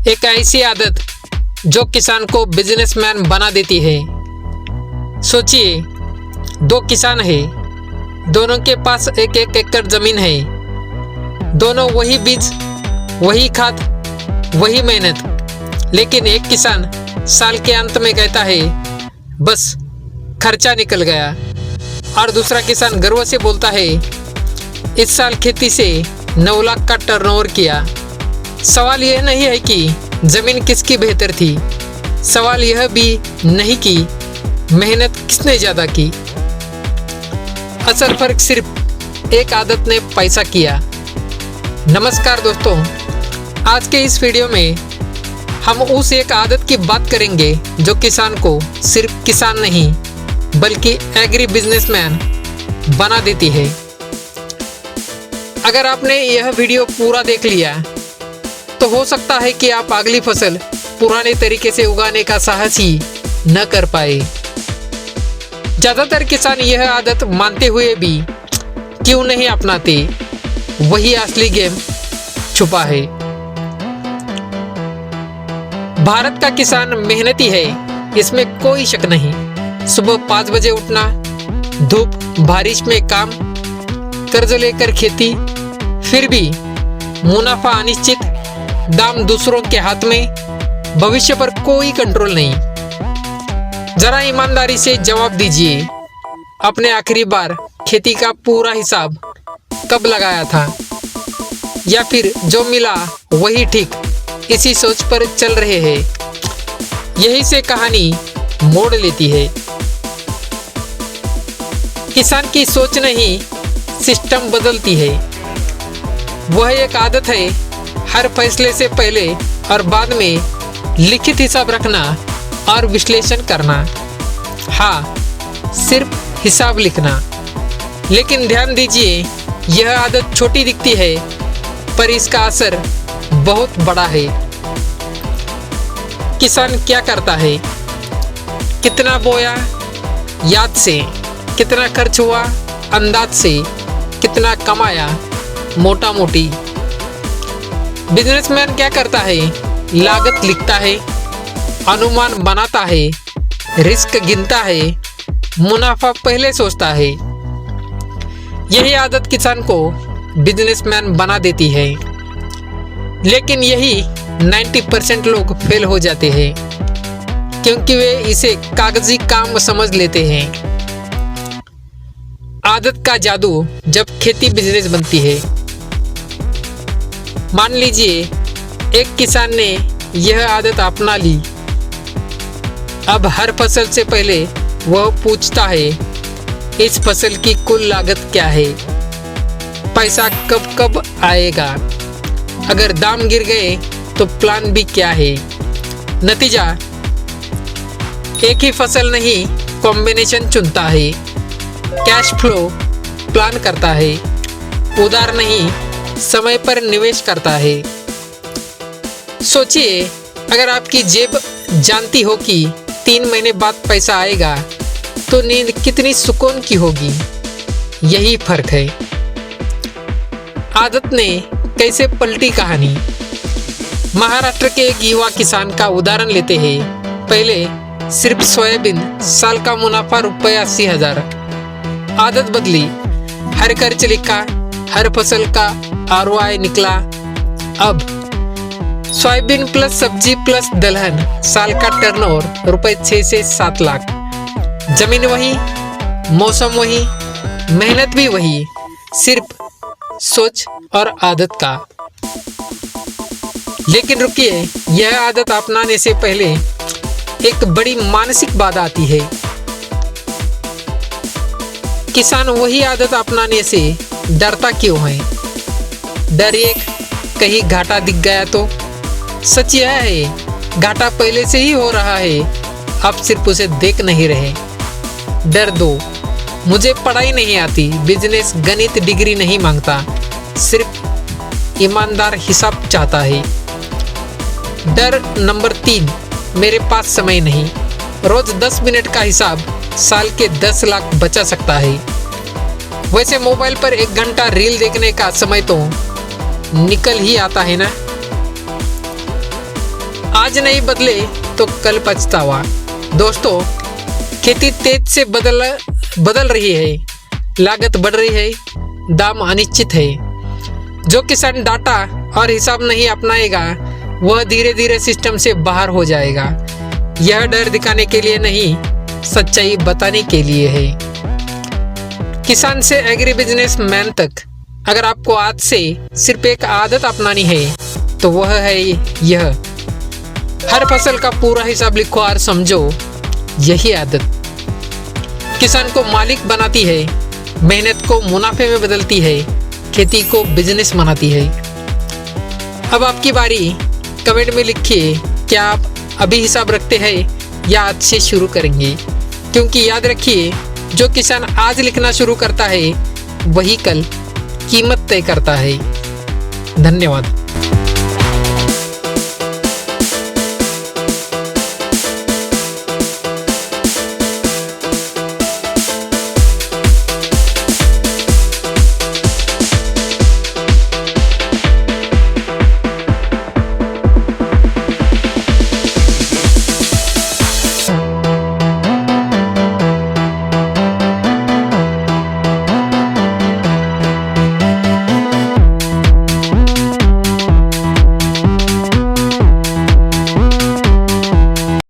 एक ऐसी आदत जो किसान को बिजनेसमैन बना देती है। सोचिए, दो किसान हैं, दोनों के पास एक एक एकड़ जमीन है, दोनों वही बीज, वही खाद, वही मेहनत, लेकिन एक किसान साल के अंत में कहता है बस खर्चा निकल गया, और दूसरा किसान गर्व से बोलता है इस साल खेती से 9 लाख का टर्नओवर किया। सवाल यह नहीं है कि जमीन किसकी बेहतर थी, सवाल यह भी नहीं कि मेहनत किसने ज़्यादा की। असल फर्क सिर्फ एक आदत ने पैसा किया। नमस्कार दोस्तों, आज के इस वीडियो में हम उस एक आदत की बात करेंगे जो किसान को सिर्फ किसान नहीं बल्कि एग्री बिजनेसमैन बना देती है। अगर आपने यह वीडियो पूरा देख लिया तो हो सकता है कि आप अगली फसल पुराने तरीके से उगाने का साहस ही न कर पाए। ज़्यादातर किसान यह आदत मानते हुए भी क्यों नहीं अपनाते, वही असली गेम छुपा है। भारत का किसान मेहनती है, इसमें कोई शक नहीं। सुबह 5 बजे उठना, धूप बारिश में काम, कर्ज लेकर खेती, फिर भी मुनाफा अनिश्चित, दाम दूसरों के हाथ में, भविष्य पर कोई कंट्रोल नहीं। जरा ईमानदारी से जवाब दीजिए, अपने आखिरी बार खेती का पूरा हिसाब कब लगाया था, या फिर जो मिला वही ठीक, इसी सोच पर चल रहे हैं। यही से कहानी मोड़ लेती है। किसान की सोच नहीं, सिस्टम बदलती है। वह एक आदत है, हर फैसले से पहले और बाद में लिखित हिसाब रखना और विश्लेषण करना। हाँ, सिर्फ हिसाब लिखना। लेकिन ध्यान दीजिए, यह आदत छोटी दिखती है पर इसका असर बहुत बड़ा है। किसान क्या करता है? कितना बोया याद से, कितना खर्च हुआ अंदाज से, कितना कमाया मोटा मोटी। बिजनेसमैन क्या करता है? लागत लिखता है, अनुमान बनाता है, रिस्क गिनता है, मुनाफा पहले सोचता है। यही आदत किसान को बिजनेसमैन बना देती है। लेकिन यही 90% लोग फेल हो जाते हैं क्योंकि वे इसे कागजी काम समझ लेते हैं। आदत का जादू जब खेती बिजनेस बनती है। मान लीजिए एक किसान ने यह आदत अपना ली। अब हर फसल से पहले वह पूछता है इस फसल की कुल लागत क्या है, पैसा कब कब आएगा, अगर दाम गिर गए तो प्लान बी क्या है। नतीजा, एक ही फसल नहीं कॉम्बिनेशन चुनता है, कैश फ्लो प्लान करता है, उधार नहीं समय पर निवेश करता है। सोचिए, अगर आपकी जेब जानती हो कि 3 महीने बाद पैसा आएगा तो नींद कितनी सुकून की होगी। यही फर्क है। आदत ने कैसे पलटी कहानी। महाराष्ट्र के एक युवा किसान का उदाहरण लेते हैं। पहले सिर्फ सोयाबीन, साल का मुनाफा ₹80,000। आदत बदली, हर खर्च लिखा, हर फसल का ROI निकला। अब सोयाबीन प्लस सब्जी प्लस दलहन, साल का टर्नओवर ₹6 से 7 लाख। जमीन वही, मौसम वही, मेहनत भी वही, सिर्फ सोच और आदत का। लेकिन रुकिए, यह आदत अपनाने से पहले एक बड़ी मानसिक बाधा आती है। किसान वही आदत अपनाने से डरता क्यों है? डर एक, कहीं घाटा दिख गया तो। सच यह है, घाटा पहले से ही हो रहा है, आप सिर्फ उसे देख नहीं रहे। डर 2, मुझे पढ़ाई नहीं आती, बिजनेस गणित डिग्री नहीं मांगता, सिर्फ ईमानदार हिसाब चाहता है। डर नंबर 3, मेरे पास समय नहीं, रोज 10 मिनट का हिसाब साल के 10 लाख बचा सकता है। वैसे मोबाइल पर 1 घंटा रील देखने का समय तो निकल ही आता है ना। आज नहीं बदले तो कल पछतावा। दोस्तों, खेती तेज से बदल रही है, लागत बढ़ रही है, दाम अनिश्चित है। जो किसान डाटा और हिसाब नहीं अपनाएगा वह धीरे धीरे सिस्टम से बाहर हो जाएगा। यह डर दिखाने के लिए नहीं, सच्चाई बताने के लिए है। किसान से एग्री बिजनेस मैन तक अगर आपको आज से सिर्फ एक आदत अपनानी है तो वह है यह, हर फसल का पूरा हिसाब लिखो और समझो। यही आदत किसान को मालिक बनाती है, मेहनत को मुनाफे में बदलती है, खेती को बिजनेस बनाती है। अब आपकी बारी। कमेंट में लिखिए, क्या आप अभी हिसाब रखते हैं या आज से शुरू करेंगे? क्योंकि याद रखिए, जो किसान आज लिखना शुरू करता है वही कल कीमत तय करता है। धन्यवाद।